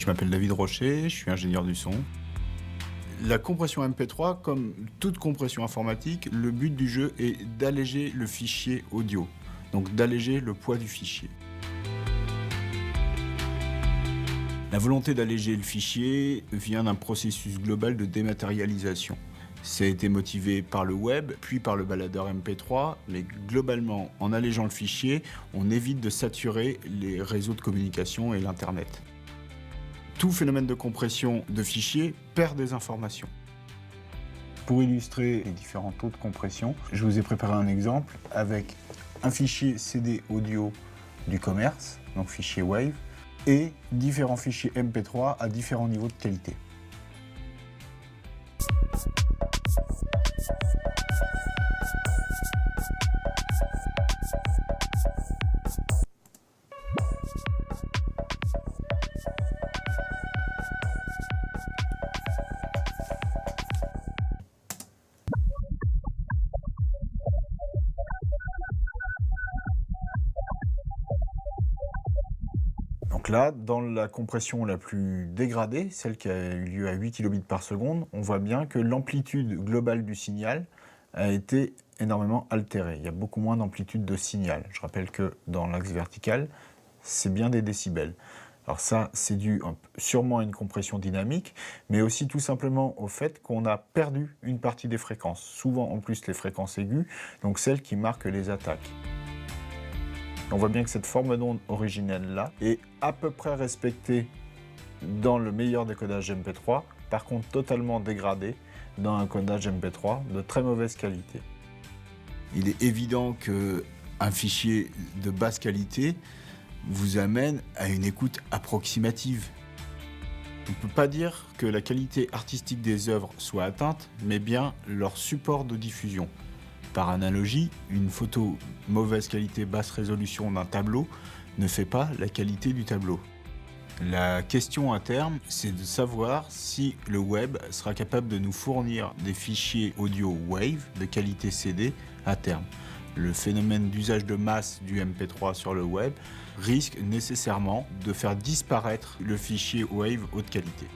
Je m'appelle David Rocher, je suis ingénieur du son. La compression MP3, comme toute compression informatique, le but du jeu est d'alléger le fichier audio, donc d'alléger le poids du fichier. La volonté d'alléger le fichier vient d'un processus global de dématérialisation. Ça a été motivé par le web, puis par le baladeur MP3, mais globalement, en allégeant le fichier, on évite de saturer les réseaux de communication et l'Internet. Tout phénomène de compression de fichiers perd des informations. Pour illustrer les différents taux de compression, je vous ai préparé un exemple avec un fichier CD audio du commerce, donc fichier WAV, et différents fichiers MP3 à différents niveaux de qualité. Donc là, dans la compression la plus dégradée, celle qui a eu lieu à 8 kilobits par seconde, on voit bien que l'amplitude globale du signal a été énormément altérée. Il y a beaucoup moins d'amplitude de signal. Je rappelle que dans l'axe vertical, c'est bien des décibels. Alors ça, c'est dû sûrement à une compression dynamique, mais aussi tout simplement au fait qu'on a perdu une partie des fréquences. Souvent en plus les fréquences aiguës, donc celles qui marquent les attaques. On voit bien que cette forme d'onde originelle-là est à peu près respectée dans le meilleur décodage MP3, par contre totalement dégradée dans un codage MP3 de très mauvaise qualité. Il est évident qu'un fichier de basse qualité vous amène à une écoute approximative. On ne peut pas dire que la qualité artistique des œuvres soit atteinte, mais bien leur support de diffusion. Par analogie, une photo mauvaise qualité basse résolution d'un tableau ne fait pas la qualité du tableau. La question à terme, c'est de savoir si le web sera capable de nous fournir des fichiers audio WAV de qualité CD à terme. Le phénomène d'usage de masse du MP3 sur le web risque nécessairement de faire disparaître le fichier WAV haute qualité.